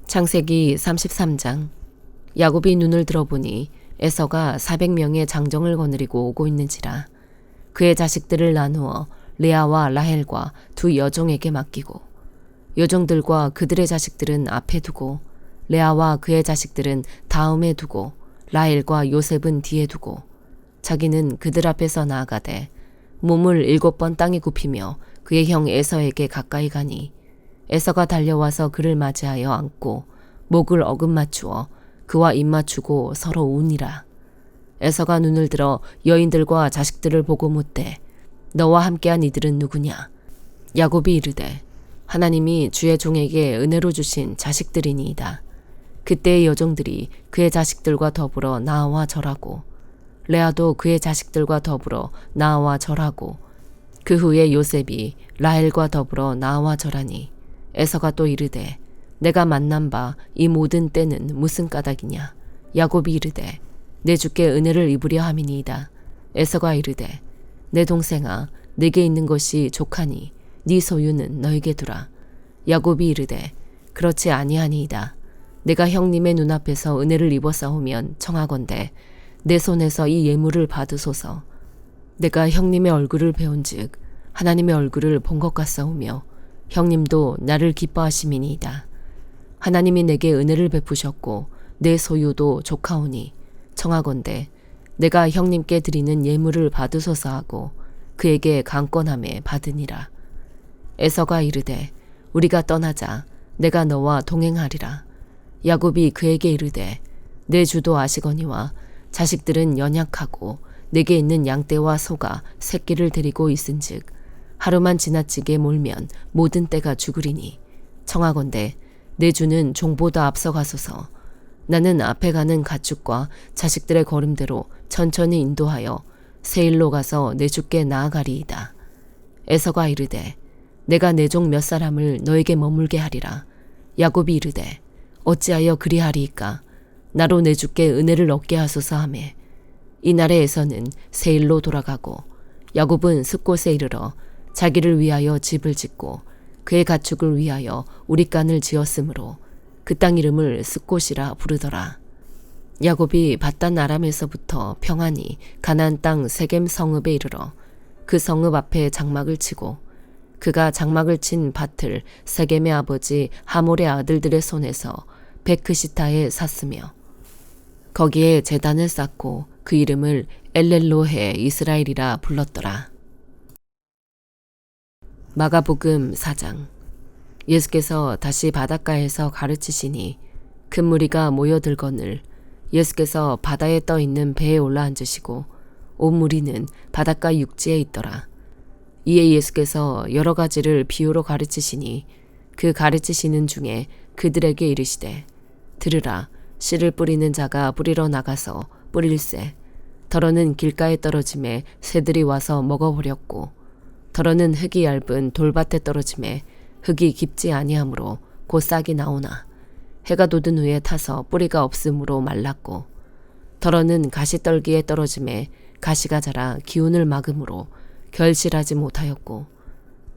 창세기 33장. 야곱이 눈을 들어보니 에서가 400명의 장정을 거느리고 오고 있는지라. 그의 자식들을 나누어 레아와 라헬과 두 여종에게 맡기고 여종들과 그들의 자식들은 앞에 두고 레아와 그의 자식들은 다음에 두고 라헬과 요셉은 뒤에 두고 자기는 그들 앞에서 나아가되 몸을 7번 땅에 굽히며 그의 형 에서에게 가까이 가니 에서가 달려와서 그를 맞이하여 안고 목을 어긋맞추어 그와 입맞추고 서로 우니라. 에서가 눈을 들어 여인들과 자식들을 보고 묻되 너와 함께한 이들은 누구냐? 야곱이 이르되 하나님이 주의 종에게 은혜로 주신 자식들이니이다. 그때의 여종들이 그의 자식들과 더불어 나와 절하고 레아도 그의 자식들과 더불어 나와 절하고 그 후에 요셉이 라헬과 더불어 나와 절하니 에서가 또 이르되 내가 만난 바 이 모든 때는 무슨 까닭이냐? 야곱이 이르되 내 주께 은혜를 입으려 함이니이다. 에서가 이르되 내 동생아 내게 있는 것이 족하니 네 소유는 너에게 두라. 야곱이 이르되 그렇지 아니하니이다. 내가 형님의 눈앞에서 은혜를 입었사오면 청하건대 내 손에서 이 예물을 받으소서. 내가 형님의 얼굴을 배운즉 하나님의 얼굴을 본 것 같사오며 형님도 나를 기뻐하심이니이다. 하나님이 내게 은혜를 베푸셨고 내 소유도 족하오니 청하건대 내가 형님께 드리는 예물을 받으소서 하고 그에게 강권함에 받으니라. 에서가 이르되 우리가 떠나자. 내가 너와 동행하리라. 야곱이 그에게 이르되 내 주도 아시거니와 자식들은 연약하고 내게 있는 양떼와 소가 새끼를 데리고 있은즉 하루만 지나치게 몰면 모든 떼가 죽으리니 청하건대 내 주는 종보다 앞서가소서. 나는 앞에 가는 가축과 자식들의 걸음대로 천천히 인도하여 세일로 가서 내 주께 나아가리이다. 에서가 이르되 내가 내 종 몇 사람을 너에게 머물게 하리라. 야곱이 이르되 어찌하여 그리하리이까? 나로 내 주께 은혜를 얻게 하소서 하매 이날에 에서는 세일로 돌아가고 야곱은 숫곳에 이르러 자기를 위하여 집을 짓고 그의 가축을 위하여 우릿간을 지었으므로 그 땅 이름을 숫곳이라 부르더라. 야곱이 밧단 아람에서부터 평안히 가나안 땅 세겜 성읍에 이르러 그 성읍 앞에 장막을 치고 그가 장막을 친 밭을 세겜의 아버지 하몰의 아들들의 손에서 베크시타에 샀으며 거기에 제단을 쌓고 그 이름을 엘렐로헤 이스라엘이라 불렀더라. 마가복음 4장. 예수께서 다시 바닷가에서 가르치시니 큰 무리가 모여들거늘 예수께서 바다에 떠 있는 배에 올라앉으시고 온 무리는 바닷가 육지에 있더라. 이에 예수께서 여러 가지를 비유로 가르치시니 그 가르치시는 중에 그들에게 이르시되 들으라. 씨를 뿌리는 자가 뿌리러 나가서 뿌릴새 더러는 길가에 떨어짐에 새들이 와서 먹어버렸고 더러는 흙이 얇은 돌밭에 떨어짐에 흙이 깊지 아니하므로 곧 싹이 나오나 해가 돋은 후에 타서 뿌리가 없으므로 말랐고 더러는 가시떨기에 떨어짐에 가시가 자라 기운을 막음으로 결실하지 못하였고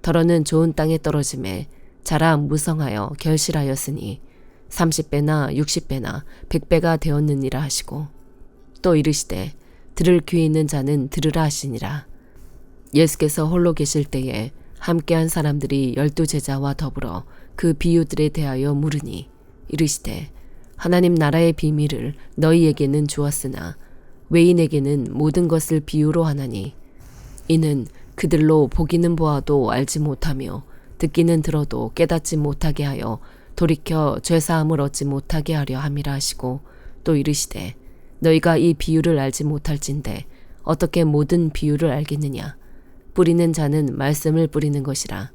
더러는 좋은 땅에 떨어짐에 자라 무성하여 결실하였으니 30배나 60배나 100배가 되었느니라 하시고 또 이르시되 들을 귀 있는 자는 들으라 하시니라. 예수께서 홀로 계실 때에 함께한 사람들이 12제자와 더불어 그 비유들에 대하여 물으니 이르시되 하나님 나라의 비밀을 너희에게는 주었으나 외인에게는 모든 것을 비유로 하나니 이는 그들로 보기는 보아도 알지 못하며 듣기는 들어도 깨닫지 못하게 하여 돌이켜 죄사함을 얻지 못하게 하려 함이라 하시고 또 이르시되 너희가 이 비유를 알지 못할진대 어떻게 모든 비유를 알겠느냐? 뿌리는 자는 말씀을 뿌리는 것이라.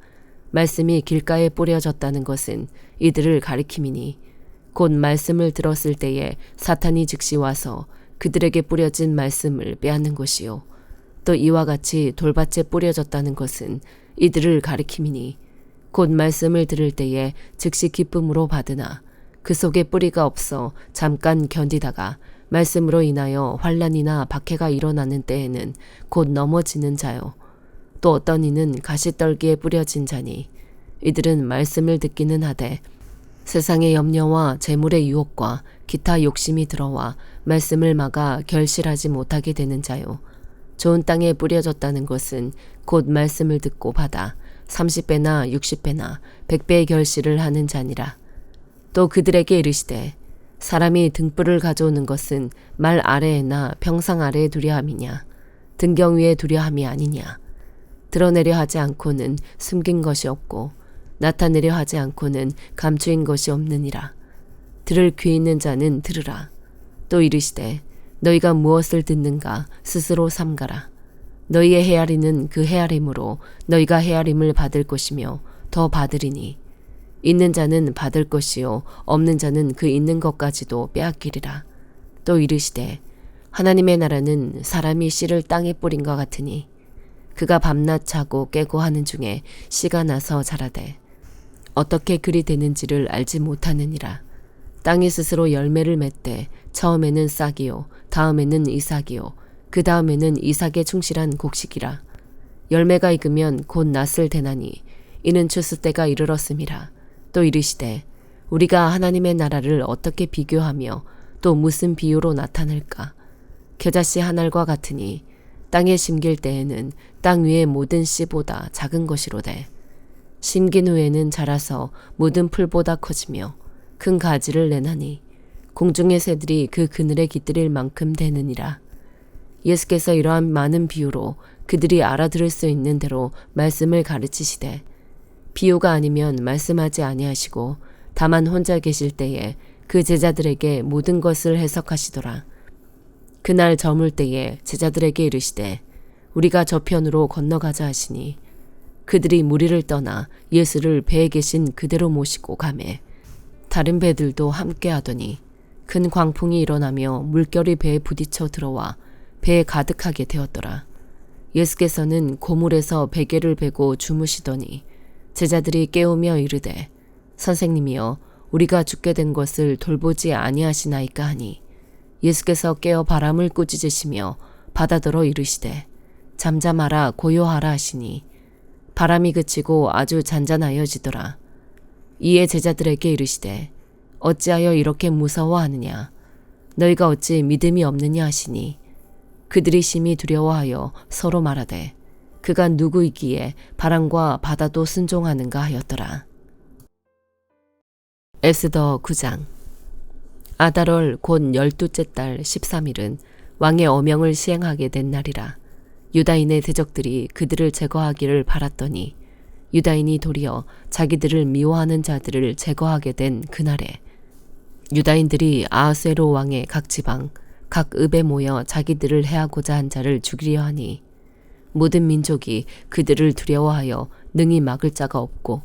말씀이 길가에 뿌려졌다는 것은 이들을 가리킴이니 곧 말씀을 들었을 때에 사탄이 즉시 와서 그들에게 뿌려진 말씀을 빼앗는 것이요. 또 이와 같이 돌밭에 뿌려졌다는 것은 이들을 가리킴이니 곧 말씀을 들을 때에 즉시 기쁨으로 받으나 그 속에 뿌리가 없어 잠깐 견디다가 말씀으로 인하여 환난이나 박해가 일어나는 때에는 곧 넘어지는 자요. 또 어떤 이는 가시떨기에 뿌려진 자니 이들은 말씀을 듣기는 하되 세상의 염려와 재물의 유혹과 기타 욕심이 들어와 말씀을 막아 결실하지 못하게 되는 자요. 좋은 땅에 뿌려졌다는 것은 곧 말씀을 듣고 받아 30배나 60배나 100배의 결실을 하는 자니라. 또 그들에게 이르시되 사람이 등불을 가져오는 것은 말 아래에나 평상 아래에 두려 함이냐 등경 위에 두려 함이 아니냐. 드러내려 하지 않고는 숨긴 것이 없고 나타내려 하지 않고는 감추인 것이 없느니라. 들을 귀 있는 자는 들으라. 또 이르시되 너희가 무엇을 듣는가 스스로 삼가라. 너희의 헤아리는 그 헤아림으로 너희가 헤아림을 받을 것이며 더 받으리니 있는 자는 받을 것이요 없는 자는 그 있는 것까지도 빼앗기리라. 또 이르시되 하나님의 나라는 사람이 씨를 땅에 뿌린 것 같으니 그가 밤낮 자고 깨고 하는 중에 씨가 나서 자라되 어떻게 그리 되는지를 알지 못하느니라. 땅이 스스로 열매를 맺되 처음에는 싹이요 다음에는 이삭이요 그 다음에는 이삭에 충실한 곡식이라. 열매가 익으면 곧 낫을 대나니 이는 추수 때가 이르렀음이라. 또 이르시되 우리가 하나님의 나라를 어떻게 비교하며 또 무슨 비유로 나타낼까. 겨자씨 한 알과 같으니 땅에 심길 때에는 땅 위의 모든 씨보다 작은 것이로되 심긴 후에는 자라서 모든 풀보다 커지며 큰 가지를 내나니 공중의 새들이 그 그늘에 깃들일 만큼 되느니라. 예수께서 이러한 많은 비유로 그들이 알아들을 수 있는 대로 말씀을 가르치시되 비유가 아니면 말씀하지 아니하시고 다만 혼자 계실 때에 그 제자들에게 모든 것을 해석하시더라. 그날 저물 때에 제자들에게 이르시되 우리가 저편으로 건너가자 하시니 그들이 무리를 떠나 예수를 배에 계신 그대로 모시고 가매 다른 배들도 함께 하더니 큰 광풍이 일어나며 물결이 배에 부딪혀 들어와 배에 가득하게 되었더라. 예수께서는 고물에서 베개를 베고 주무시더니 제자들이 깨우며 이르되 선생님이여 우리가 죽게 된 것을 돌보지 아니하시나이까 하니 예수께서 깨어 바람을 꾸짖으시며 바다더러 이르시되 잠잠하라 고요하라 하시니 바람이 그치고 아주 잔잔하여지더라. 이에 제자들에게 이르시되 어찌하여 이렇게 무서워하느냐 너희가 어찌 믿음이 없느냐 하시니 그들이 심히 두려워하여 서로 말하되 그가 누구이기에 바람과 바다도 순종하는가 하였더라. 에스더 9장. 아달월 곧 12째 달 13일은 왕의 어명을 시행하게 된 날이라. 유다인의 대적들이 그들을 제거하기를 바랐더니 유다인이 도리어 자기들을 미워하는 자들을 제거하게 된 그날에 유다인들이 아하수에로 왕의 각 지방 각 읍에 모여 자기들을 해하고자 한 자를 죽이려 하니 모든 민족이 그들을 두려워하여 능히 막을 자가 없고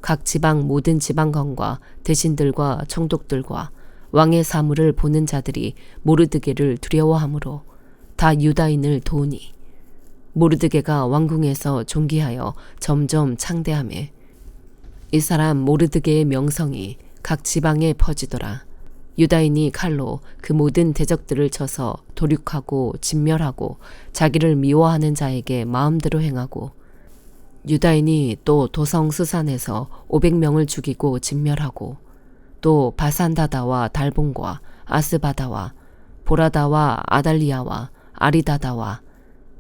각 지방 모든 지방관과 대신들과 총독들과 왕의 사물을 보는 자들이 모르드게를 두려워하므로 다 유다인을 도우니 모르드게가 왕궁에서 존귀하여 점점 창대하매 이 사람 모르드게의 명성이 각 지방에 퍼지더라. 유다인이 칼로 그 모든 대적들을 쳐서 도륙하고 진멸하고 자기를 미워하는 자에게 마음대로 행하고 유다인이 또 도성 스산에서 500명을 죽이고 진멸하고 또 바산다다와 달본과 아스바다와 보라다와 아달리아와 아리다다와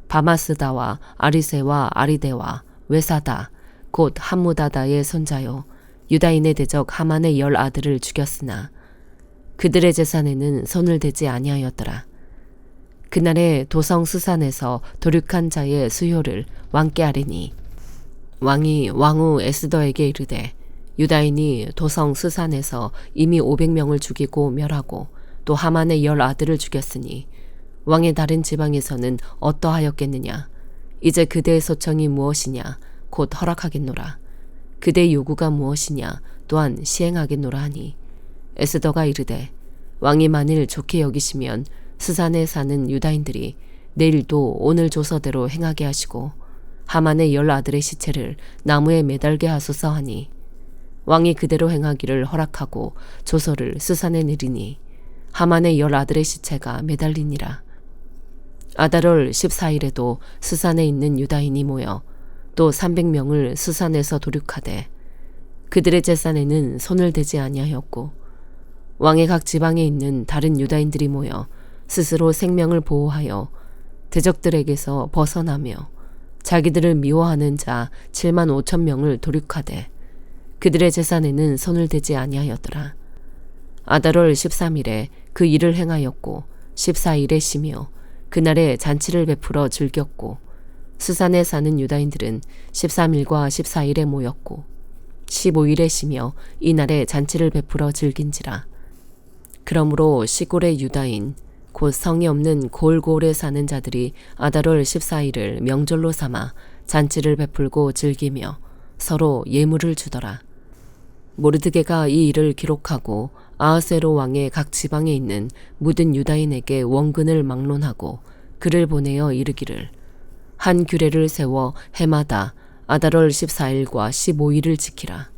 바마스다와 아리세와 아리데와 외사다 곧 함무다다의 손자요 유다인의 대적 하만의 10 아들을 죽였으나 그들의 재산에는 손을 대지 아니하였더라. 그날에 도성 수산에서 도륙한 자의 수효를 왕께 아뢰니 왕이 왕후 에스더에게 이르되 유다인이 도성 수산에서 이미 500명을 죽이고 멸하고 또 하만의 10 아들을 죽였으니 왕의 다른 지방에서는 어떠하였겠느냐. 이제 그대의 소청이 무엇이냐 곧 허락하겠노라. 그대의 요구가 무엇이냐 또한 시행하겠노라 하니 에스더가 이르되 왕이 만일 좋게 여기시면 수산에 사는 유다인들이 내일도 오늘 조서대로 행하게 하시고 하만의 10 아들의 시체를 나무에 매달게 하소서 하니 왕이 그대로 행하기를 허락하고 조서를 수산에 내리니 하만의 10 아들의 시체가 매달리니라. 아달월 14일에도 수산에 있는 유다인이 모여 또 300명을 수산에서 도륙하되 그들의 제산에는 손을 대지 아니하였고 왕의 각 지방에 있는 다른 유다인들이 모여 스스로 생명을 보호하여 대적들에게서 벗어나며 자기들을 미워하는 자 7만 5천 명을 도륙하되 그들의 제산에는 손을 대지 아니하였더라. 아달월 13일에 그 일을 행하였고 14일에 쉬며 그날에 잔치를 베풀어 즐겼고 수산에 사는 유다인들은 13일과 14일에 모였고 15일에 쉬며 이날에 잔치를 베풀어 즐긴지라. 그러므로 시골의 유다인 곧 성이 없는 골골에 사는 자들이 아달월 14일을 명절로 삼아 잔치를 베풀고 즐기며 서로 예물을 주더라. 모르드게가 이 일을 기록하고 아하스웨로 왕의 각 지방에 있는 모든 유다인에게 원근을 막론하고 글을 보내어 이르기를 한 규례를 세워 해마다 아달월 14일과 15일을 지키라.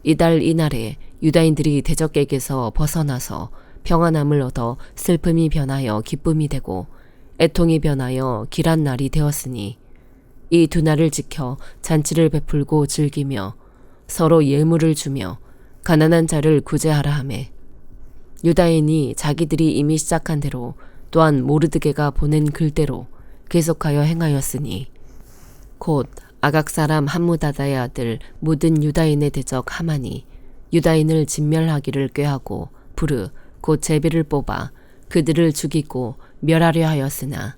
이달 이날에 유다인들이 대적에게서 벗어나서 평안함을 얻어 슬픔이 변하여 기쁨이 되고 애통이 변하여 길한 날이 되었으니 이 두 날을 지켜 잔치를 베풀고 즐기며 서로 예물을 주며 가난한 자를 구제하라 하매 유다인이 자기들이 이미 시작한 대로 또한 모르드게가 보낸 글대로 계속하여 행하였으니 곧 아각 사람 함무다다의 아들 모든 유다인의 대적 하만이 유다인을 진멸하기를 꾀하고 부르 곧 제비를 뽑아 그들을 죽이고 멸하려 하였으나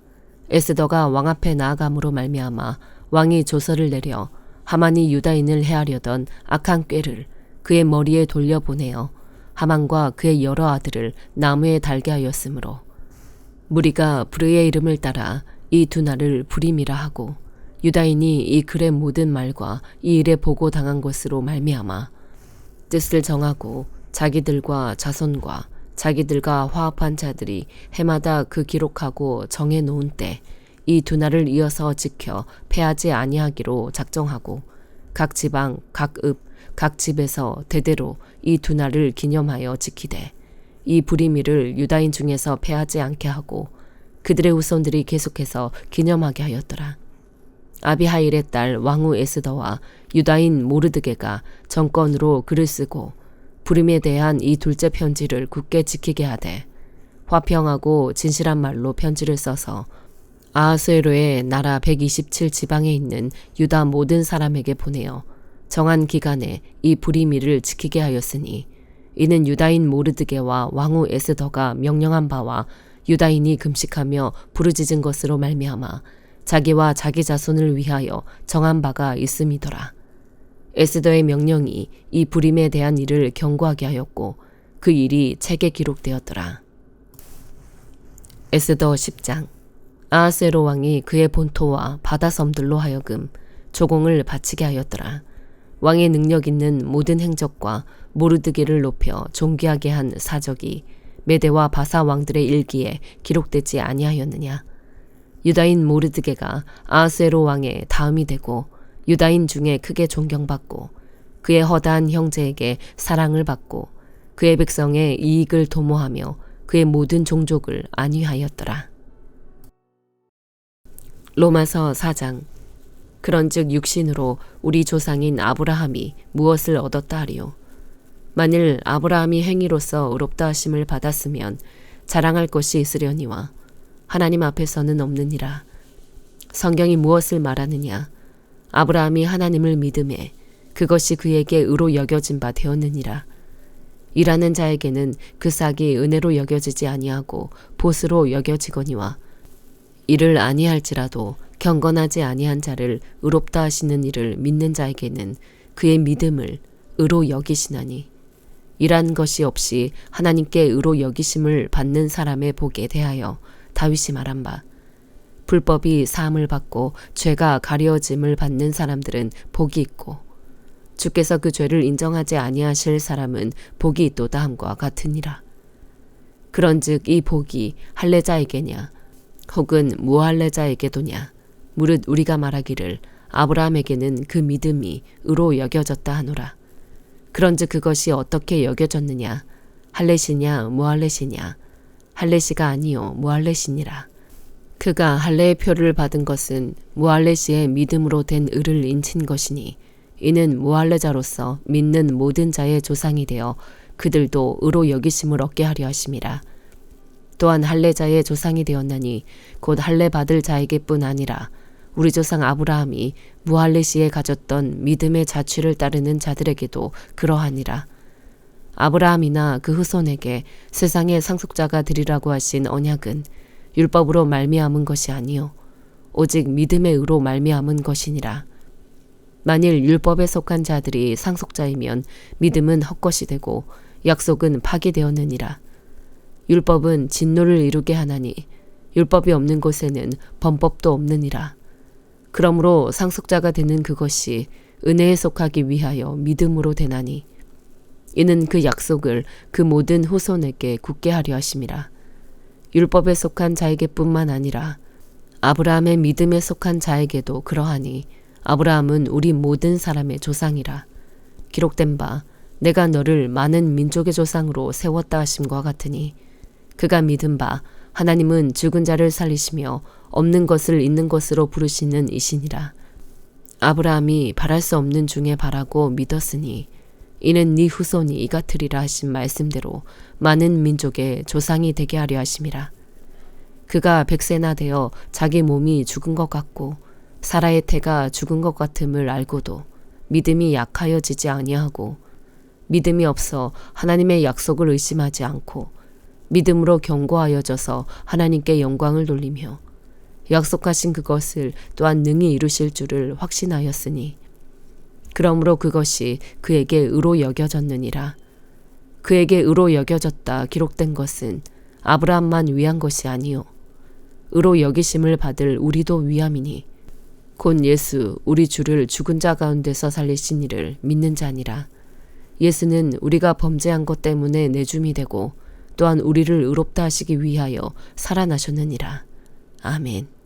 에스더가 왕 앞에 나아감으로 말미암아 왕이 조서를 내려 하만이 유다인을 해하려던 악한 꾀를 그의 머리에 돌려보내어 하만과 그의 여러 아들을 나무에 달게 하였으므로 무리가 부르의 이름을 따라 이 두 날을 부림이라 하고 유다인이 이 글의 모든 말과 이 일에 보고당한 것으로 말미암아 뜻을 정하고 자기들과 자손과 자기들과 화합한 자들이 해마다 그 기록하고 정해놓은 때 이 두 날을 이어서 지켜 패하지 아니하기로 작정하고 각 지방, 각 읍, 각 집에서 대대로 이 두 날을 기념하여 지키되 이 부리미를 유다인 중에서 패하지 않게 하고 그들의 후손들이 계속해서 기념하게 하였더라. 아비하일의 딸 왕후 에스더와 유다인 모르드게가 정권으로 글을 쓰고 부림에 대한 이 둘째 편지를 굳게 지키게 하되 화평하고 진실한 말로 편지를 써서 아하스웨로의 나라 127지방에 있는 유다 모든 사람에게 보내어 정한 기간에 이 부리미를 지키게 하였으니 이는 유다인 모르드게와 왕후 에스더가 명령한 바와 유다인이 금식하며 부르짖은 것으로 말미암아 자기와 자기 자손을 위하여 정한 바가 있음이더라. 에스더의 명령이 이 부림에 대한 일을 경고하게 하였고 그 일이 책에 기록되었더라. 에스더 10장. 아하스웨로 왕이 그의 본토와 바다섬들로 하여금 조공을 바치게 하였더라. 왕의 능력 있는 모든 행적과 모르드게를 높여 존귀하게 한 사적이 메대와 바사 왕들의 일기에 기록되지 아니하였느냐. 유다인 모르드게가 아하스웨로 왕의 다음이 되고 유다인 중에 크게 존경받고 그의 허다한 형제에게 사랑을 받고 그의 백성의 이익을 도모하며 그의 모든 종족을 안위하였더라. 로마서 4장. 그런즉 육신으로 우리 조상인 아브라함이 무엇을 얻었다 하리요. 만일 아브라함이 행위로서 의롭다 하심을 받았으면 자랑할 것이 있으려니와 하나님 앞에서는 없느니라. 성경이 무엇을 말하느냐. 아브라함이 하나님을 믿음에 그것이 그에게 의로 여겨진 바 되었느니라. 일하는 자에게는 그 싹이 은혜로 여겨지지 아니하고 봇으로 여겨지거니와 이를 아니할지라도 경건하지 아니한 자를 의롭다 하시는 이를 믿는 자에게는 그의 믿음을 의로 여기시나니 일한 것이 없이 하나님께 의로 여기심을 받는 사람의 복에 대하여 다윗이 말한 바 불법이 사함을 받고 죄가 가려짐을 받는 사람들은 복이 있고 주께서 그 죄를 인정하지 아니하실 사람은 복이 있도다 함과 같으니라. 그런즉 이 복이 할례자에게냐 혹은 무할례자에게도냐 무릇 우리가 말하기를 아브라함에게는 그 믿음이 의로 여겨졌다 하노라. 그런즉 그것이 어떻게 여겨졌느냐 할례시냐 무할례시냐 할례시가 아니요 무할례시니라. 그가 할례의 표를 받은 것은 무할례시의 믿음으로 된 의를 인친 것이니 이는 무할례자로서 믿는 모든 자의 조상이 되어 그들도 의로 여기심을 얻게 하려 하심이라. 또한 할례자의 조상이 되었나니 곧 할례 받을 자에게뿐 아니라 우리 조상 아브라함이 무할례 시에 가졌던 믿음의 자취를 따르는 자들에게도 그러하니라. 아브라함이나 그 후손에게 세상의 상속자가 되리라고 하신 언약은 율법으로 말미암은 것이 아니요 오직 믿음의 의로 말미암은 것이니라. 만일 율법에 속한 자들이 상속자이면 믿음은 헛것이 되고 약속은 파기되었느니라. 율법은 진노를 이루게 하나니 율법이 없는 곳에는 범법도 없느니라. 그러므로 상속자가 되는 그것이 은혜에 속하기 위하여 믿음으로 되나니 이는 그 약속을 그 모든 후손에게 굳게 하려 하심이라. 율법에 속한 자에게뿐만 아니라 아브라함의 믿음에 속한 자에게도 그러하니 아브라함은 우리 모든 사람의 조상이라. 기록된 바 내가 너를 많은 민족의 조상으로 세웠다 하심과 같으니 그가 믿은 바 하나님은 죽은 자를 살리시며 없는 것을 있는 것으로 부르시는 이시니라. 아브라함이 바랄 수 없는 중에 바라고 믿었으니 이는 네 후손이 이같으리라 하신 말씀대로 많은 민족의 조상이 되게 하려 하심이라. 그가 100세나 되어 자기 몸이 죽은 것 같고 사라의 태가 죽은 것 같음을 알고도 믿음이 약하여지지 아니하고 믿음이 없어 하나님의 약속을 의심하지 않고 믿음으로 견고하여져서 하나님께 영광을 돌리며 약속하신 그것을 또한 능히 이루실 줄을 확신하였으니 그러므로 그것이 그에게 의로 여겨졌느니라. 그에게 의로 여겨졌다 기록된 것은 아브라함만 위한 것이 아니요 의로 여기심을 받을 우리도 위함이니 곧 예수 우리 주를 죽은 자 가운데서 살리신 이를 믿는 자니라. 예수는 우리가 범죄한 것 때문에 내줌이 되고 또한 우리를 의롭다 하시기 위하여 살아나셨느니라. 아멘.